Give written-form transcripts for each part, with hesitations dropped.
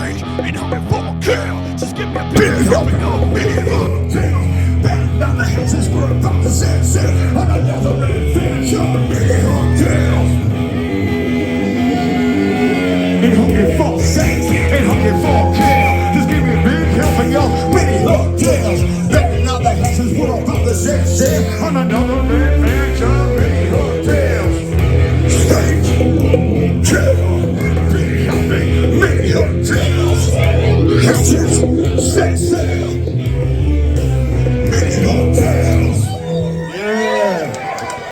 rage and hungry for kill. Just give me a big helping of me. Bang down the heads is we're about to set on another adventure. Mini hook tales. And hungry for sex and hungry for kill. Just give me a big helping of mini hook tales. Bang down the heads is we're about to set on another adventure. Mini hook tales. Many hotels, houses, set sail. Many hotels. Yeah.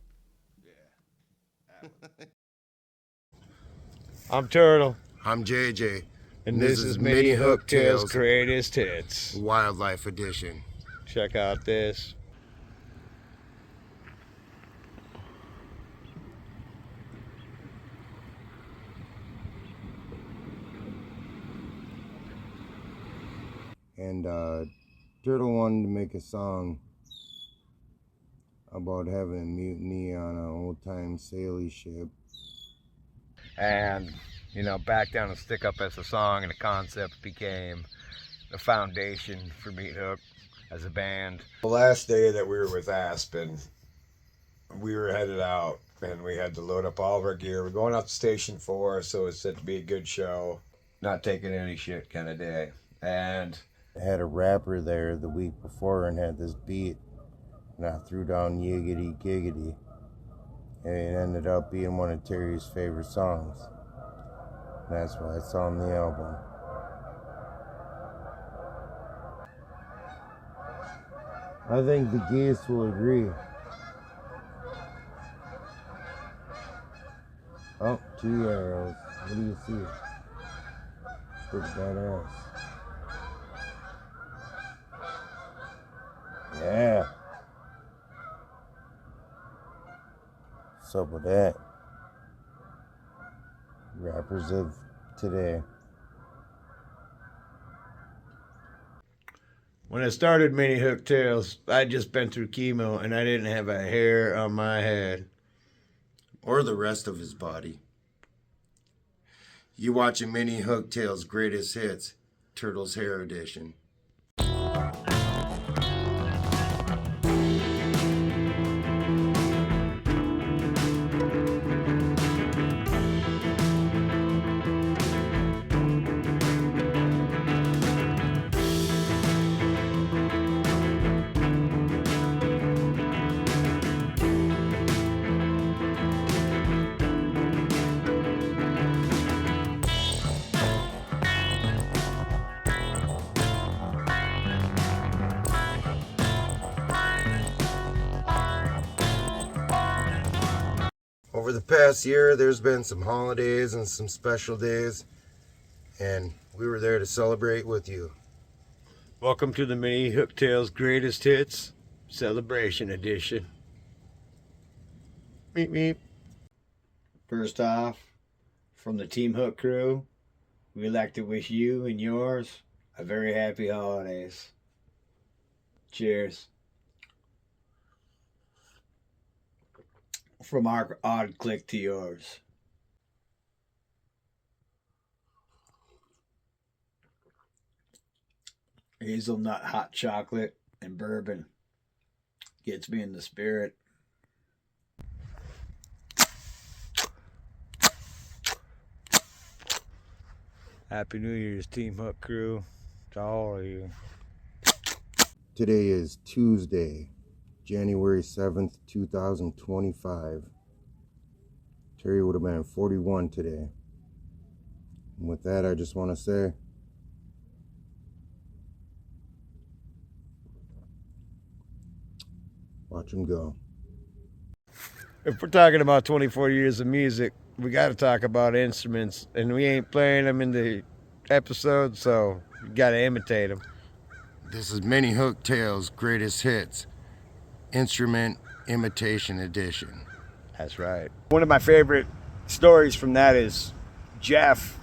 I'm Turtle, I'm JJ, and this is Mini Hook Tales Greatest Hits. Wildlife Edition. Check out this. And Turtle wanted to make a song about having a mutiny on an old-time sailing ship. And, you know, Back Down and Stick Up as a song, and the concept became the foundation for Meat Hook as a band. The last day that we were with Aspen, we were headed out and we had to load up all of our gear. We're going out to Station 4, so it's set to be a good show. Not taking any shit kind of day. And I had a rapper there the week before and had this beat, and I threw down Yiggity Giggity, and it ended up being one of Terry's favorite songs. And that's why it's on the album. I think the geese will agree. Oh, 2 arrows. What do you see? Pretty badass. Yeah. What's up with that? Rappers of today. When I started Mini Hook Tales, I'd just been through chemo and I didn't have a hair on my head. Or the rest of his body. You watching Mini Hook Tales Greatest Hits, Turtles Hair Edition. Over the past year, there's been some holidays and some special days, and we were there to celebrate with you. Welcome to the Mini Hook Tales Greatest Hits Celebration Edition. Meep meep. First off, from the Team Hook crew, we'd like to wish you and yours a very happy holidays. Cheers. From our odd click to yours. Hazelnut hot chocolate and bourbon gets me in the spirit. Happy New Year's, Team Hook crew, to all of you. Today is Tuesday, January 7th, 2025. Terry would have been 41 today. And with that, I just want to say, watch him go. If we're talking about 24 years of music, we got to talk about instruments, and we ain't playing them in the episode, so you got to imitate them. This is Mini Hook Tales Greatest Hits, Instrument Imitation Edition. That's right. One of my favorite stories from that is Jeff.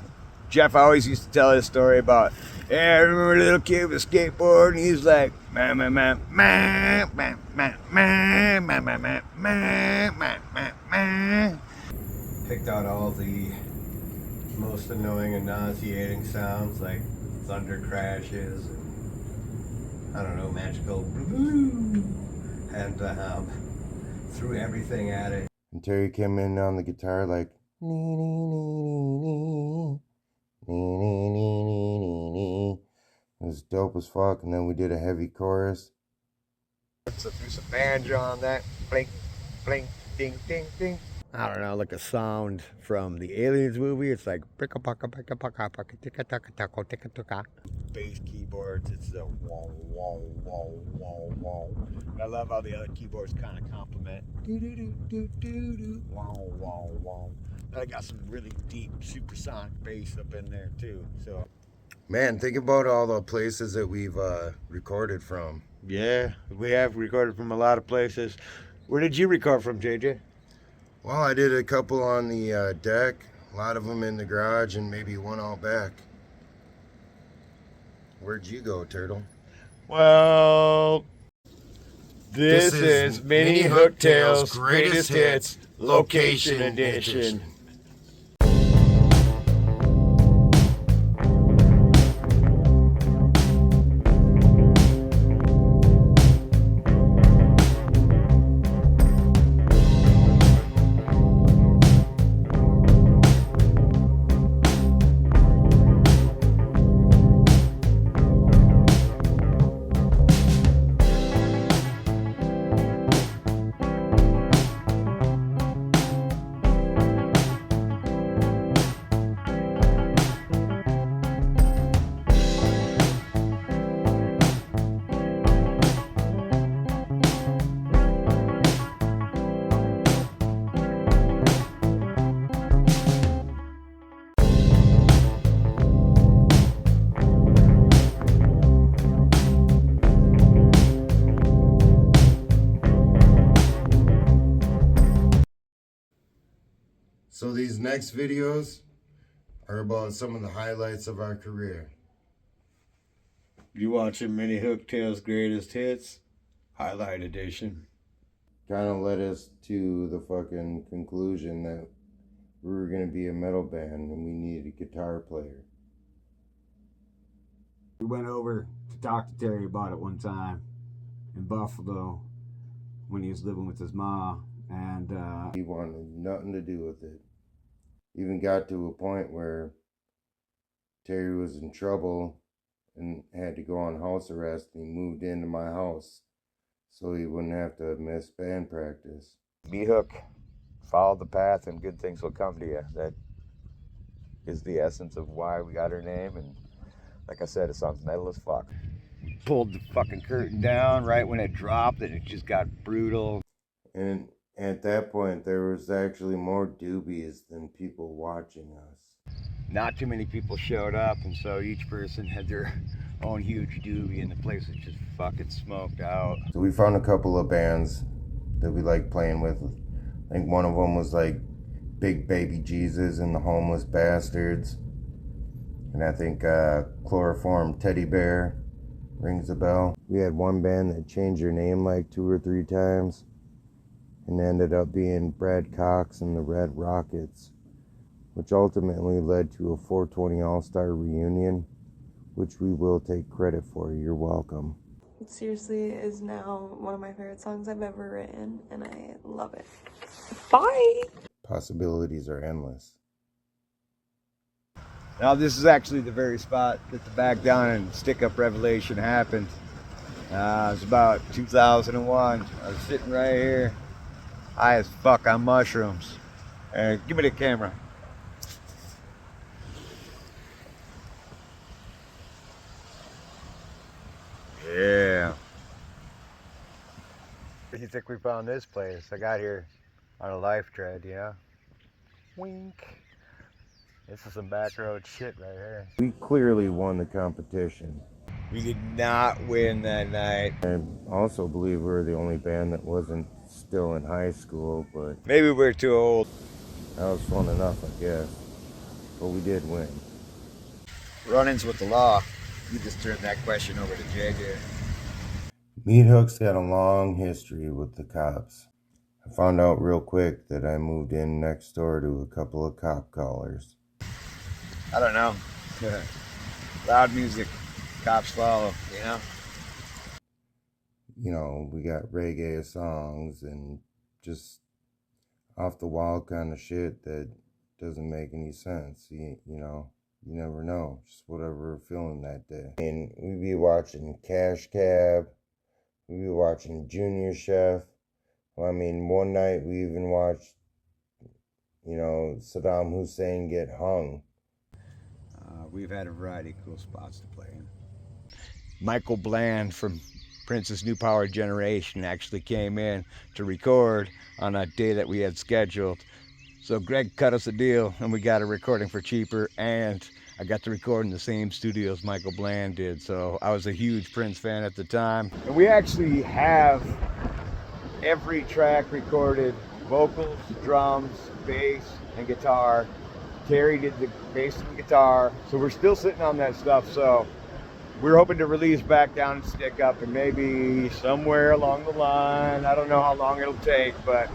Jeff always used to tell his story about, yeah, I remember a little kid with a skateboard, and he was like, man, man, man, man, man, man, man, man, man, man, man, man, man, man. picked out all the most annoying and nauseating sounds like thunder crashes and, I don't know, magical and threw everything at it. And Terry came in on the guitar like it was dope as fuck, and then we did a heavy chorus. So threw some banjo on that. Blink, blink, ding, ding, ding. I don't know, like a sound from the Aliens movie. It's like bass keyboards. It's the wah, wah, wah, wah, wah. I love how the other keyboards kind of complement. Do do do do do do. Wah, wah, wah. I got some really deep supersonic bass up in there too. So, man, think about all the places that we've recorded from. yeah, we have recorded from a lot of places. Where did you record from, JJ? Well, I did a couple on the deck, a lot of them in the garage, and maybe one out back. Where'd you go, Turtle? Well, this is Mini Hooktails Greatest Hits Location Edition. So these next videos are about some of the highlights of our career. You watching Mini Hooktails Greatest Hits Highlight Edition. Kind of led us to the fucking conclusion that we were going to be a metal band and we needed a guitar player. We went over to talk to Terry about it one time in Buffalo when he was living with his ma, and He wanted nothing to do with it. Even got to a point where Terry was in trouble and had to go on house arrest, and he moved into my house so he wouldn't have to miss band practice. Be Hook. Follow the path and good things will come to you. That is the essence of why we got our name, and like I said, it sounds metal as fuck. Pulled the fucking curtain down right when it dropped and it just got brutal. And at that point, there was actually more doobies than people watching us. Not too many people showed up, and so each person had their own huge doobie, and the place was just fucking smoked out. So we found a couple of bands that we liked playing with. I think one of them was like Big Baby Jesus and the Homeless Bastards. And I think Chloroform Teddy Bear rings a bell. We had one band that changed their name like 2 or 3 times and ended up being Brad Cox and the Red Rockets, which ultimately led to a 420 All-Star reunion, which we will take credit for. You're welcome. It seriously is now one of my favorite songs I've ever written, and I love it. Bye! Possibilities are endless. Now this is actually the very spot that the Back Down and Stick Up Revelation happened. It was about 2001. I was sitting right here, high as fuck on mushrooms. Give me the camera. Yeah. Where do you think we found this place? I got here on a life tread, you know? Wink. This is some back road shit right here. We clearly won the competition. We did not win that night. I also believe we're the only band that wasn't still in high school, but Maybe we're too old. that was fun enough, I guess. But we did win. Run-ins with the law. You just turned that question over to JJ. Meat Hook's got a long history with the cops. I found out real quick that I moved in next door to a couple of cop callers. I don't know. Loud music, cops follow, you know? You know, we got reggae songs and just off the wall kind of shit that doesn't make any sense. You know, you never know. Just whatever we're feeling that day. And we be watching Cash Cab. We be watching Junior Chef. Well, I mean, one night we even watched, you know, Saddam Hussein get hung. We've had a variety of cool spots to play in. Michael Bland from Prince's New Power Generation actually came in to record on a day that we had scheduled. So Greg cut us a deal and we got a recording for cheaper, and I got to record in the same studio as Michael Bland did. So I was a huge Prince fan at the time. And we actually have every track recorded, vocals, drums, bass, and guitar. Terry did the bass and guitar. So we're still sitting on that stuff. So we're hoping to release Back Down and Stick Up, and maybe somewhere along the line, I don't know how long it'll take, but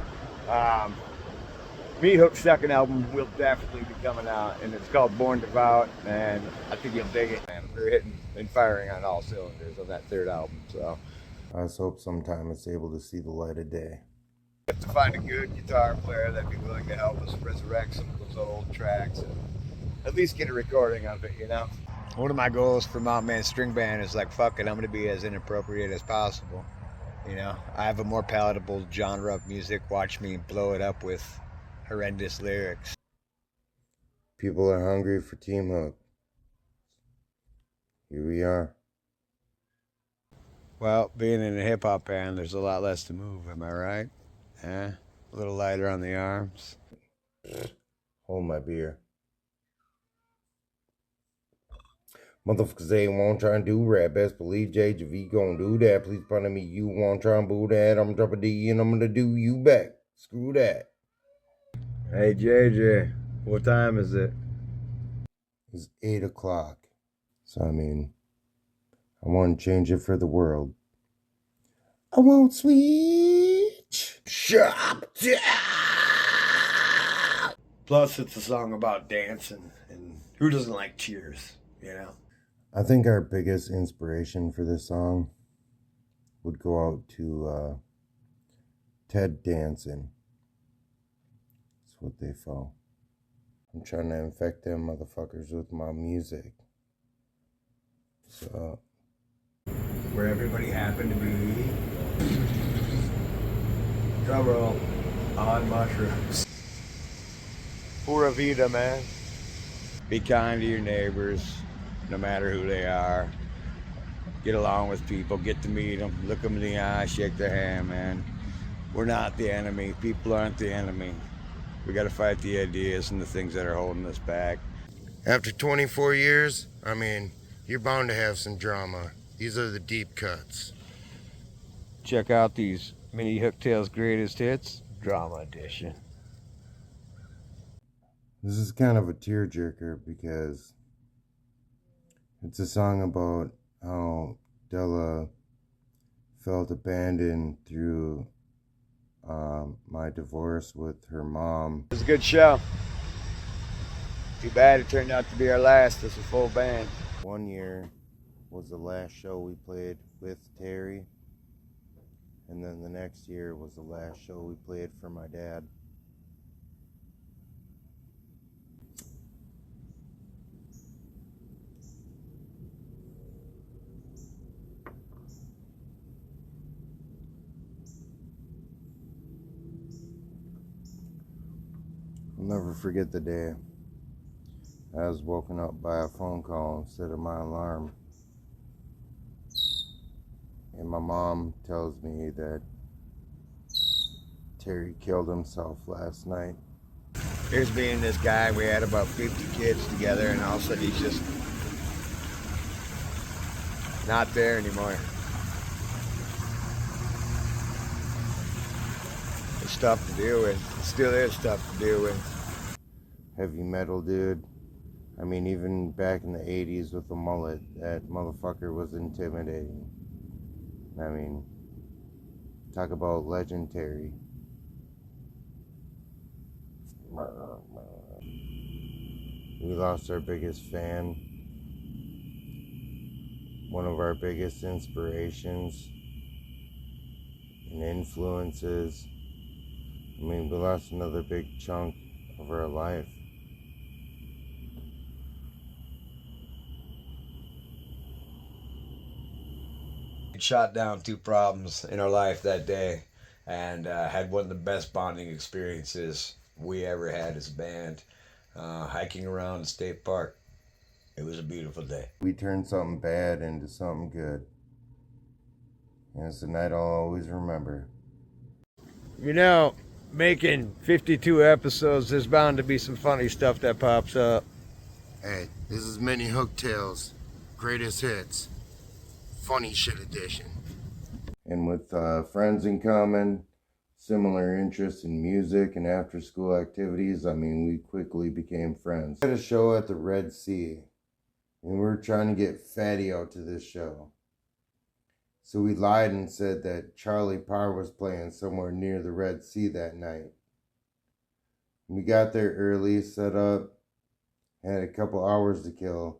Meat Hook's second album will definitely be coming out, and it's called Born Devout, and I think you'll dig it, man. We're hitting and firing on all cylinders on that third album, so. I just hope sometime it's able to see the light of day. We have to find a good guitar player that'd be willing to help us resurrect some of those old tracks and at least get a recording of it, you know? One of my goals for Mountain Man String Band is like, fuck it, I'm gonna be as inappropriate as possible. You know, I have a more palatable genre of music. Watch me blow it up with horrendous lyrics. People are hungry for Team Hook. Here we are. Well, being in a hip hop band, there's a lot less to move, am I right? A little lighter on the arms. Hold my beer. Motherfuckers ain't won't try and do rap. Best believe JJV gon' do that. Please pardon me, you won't try and boo that. I'm dropping D and I'm gonna do you back. Screw that. Hey JJ, what time is it? It's 8 o'clock. So I mean, I won't change it for the world. I won't switch. Shop down. Plus, it's a song about dancing, and who doesn't like cheers, you know? I think our biggest inspiration for this song would go out to Ted Danson. That's what they felt. I'm trying to infect them motherfuckers with my music. So, Where everybody happened to be. Drum roll on mushrooms. Pura vida, man. Be kind to your neighbors, no matter who they are. Get along with people, get to meet them, look them in the eye, shake their hand, man. We're not the enemy. People aren't the enemy. We got to fight the ideas and the things that are holding us back. after 24 years, I mean, you're bound to have some drama. These are the deep cuts. Check out these Mini Hooktails Greatest Hits, Drama Edition. This is kind of a tearjerker because it's a song about how Della felt abandoned through my divorce with her mom. It was a good show. Too bad it turned out to be our last as a full band. 1 year was the last show we played with Terry. And then the next year was the last show we played for my dad. I'll never forget the day I was woken up by a phone call instead of my alarm. And my mom tells me that Terry killed himself last night. Here's me and this guy, we had about 50 kids together, and all of a sudden he's just not there anymore. There's stuff to deal with. It still is stuff to deal with. Heavy metal dude. I mean, even back in the 80s with the mullet, that motherfucker was intimidating. I mean, talk about legendary. We lost our biggest fan, one of our biggest inspirations and influences. I mean, we lost another big chunk of our life. Shot down 2 problems in our life that day, and had one of the best bonding experiences we ever had as a band, hiking around the state park. It was a beautiful day. We turned something bad into something good. And it's a night I'll always remember. You know, making 52 episodes, there's bound to be some funny stuff that pops up. Hey, this is Mini Hook Tales, Greatest Hits, Funny Shit Edition. And with friends in common, similar interests in music and after school activities, I mean, we quickly became friends. We had a show at the Red Sea, and we were trying to get Fatty out to this show. So we lied and said that Charlie Parr was playing somewhere near the Red Sea that night. We got there early, set up, had a couple hours to kill.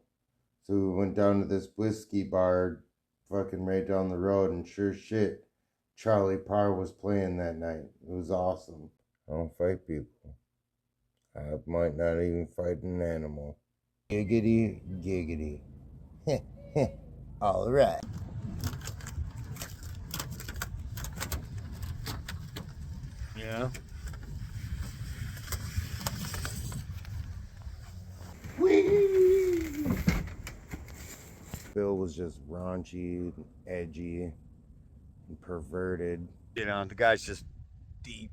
So we went down to this whiskey bar fucking right down the road, and sure shit, Charlie Parr was playing that night. It was awesome. I don't fight people. I might not even fight an animal. Giggity, giggity. All right. Yeah. Bill was just raunchy, and edgy, and perverted. You know, the guy's just deep,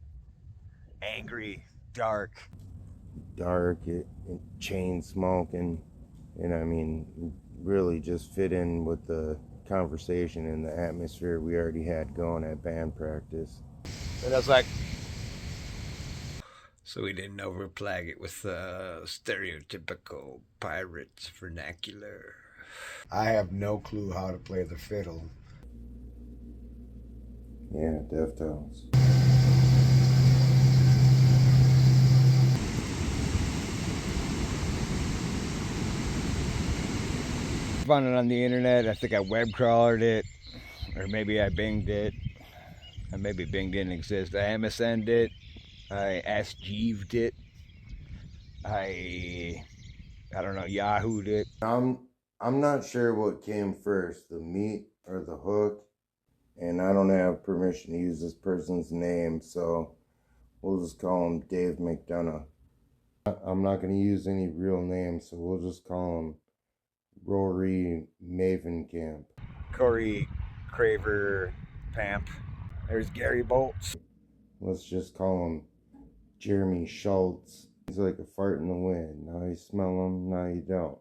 angry, dark. And chain smoking, and I mean, really just fit in with the conversation and the atmosphere we already had going at band practice. And I was like, so we didn't overplag it with stereotypical pirates vernacular. I have no clue how to play the fiddle. Yeah, Deftones. Found it on the internet. I think I web crawlered it, or maybe I Binged it. Or maybe Bing didn't exist. I MSN'd it. I Ask Jeeved it. I don't know, Yahoo'd it. I'm not sure what came first, the meat or the hook, and I don't have permission to use this person's name, so we'll just call him Dave McDonough. I'm not going to use any real names, so we'll just call him Rory Mavenkamp. Corey Craver Pamp. There's Gary Bolts. Let's just call him Jeremy Schultz. He's like a fart in the wind. Now you smell him, now you don't.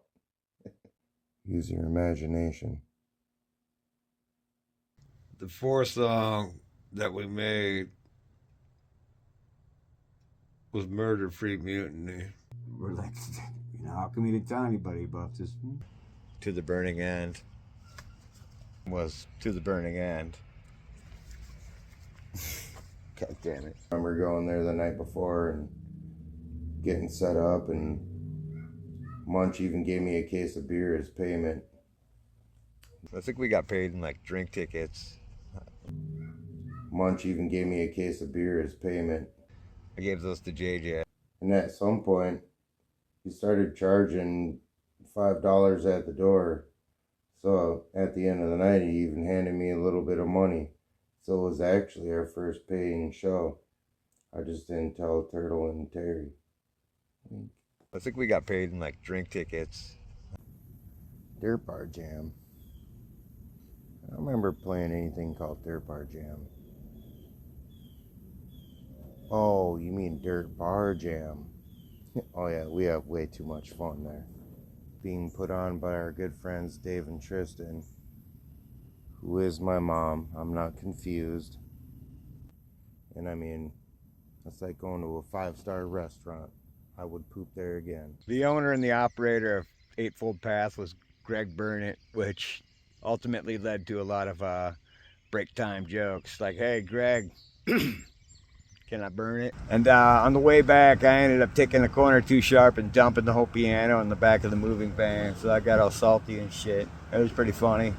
Use your imagination. The 4th song that we made was Murder Free Mutiny. We're like, you know, how come you didn't tell anybody about this? To the Burning End was To the Burning End. God damn it. I remember going there the night before and getting set up, and Munch even gave me a case of beer as payment. I think we got paid in like drink tickets. Munch even gave me a case of beer as payment. I gave those to JJ. And at some point, he started charging $5 at the door. So at the end of the night, he even handed me a little bit of money. So it was actually our first paying show. I just didn't tell Turtle and Terry. I think we got paid in like drink tickets. Dirt Bar Jam. I don't remember playing anything called Dirt Bar Jam. Oh, you mean Dirt Bar Jam. Oh yeah, we have way too much fun there. Being put on by our good friends Dave and Tristan, who is my mom. I'm not confused. And I mean, it's like going to a 5-star restaurant. I would poop there again. The owner and the operator of Eightfold Path was Greg Burnett, which ultimately led to a lot of break time jokes. Like, hey, Greg, Can I burn it? And on the way back, I ended up taking the corner too sharp and dumping the whole piano in the back of the moving van. So I got all salty and shit. It was pretty funny.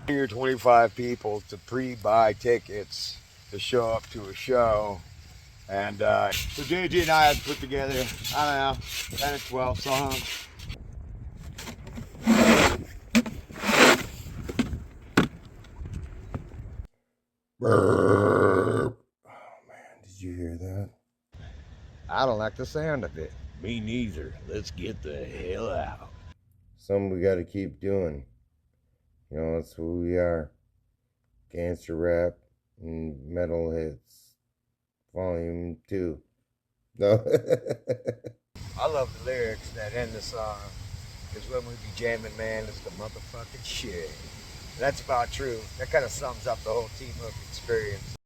You're 25 people to pre-buy tickets to show up to a show. And so JG and I had put together, I don't know, 10 or 12 songs. Burp. Oh man, did you hear that? I don't like the sound of it. Me neither. Let's get the hell out. Something we gotta keep doing. You know, that's who we are. Gangster rap and metal hits. Volume 2. No. I love the lyrics that end the song. Because when we be jamming, man, it's the motherfucking shit. That's about true. That kind of sums up the whole Team Hook experience.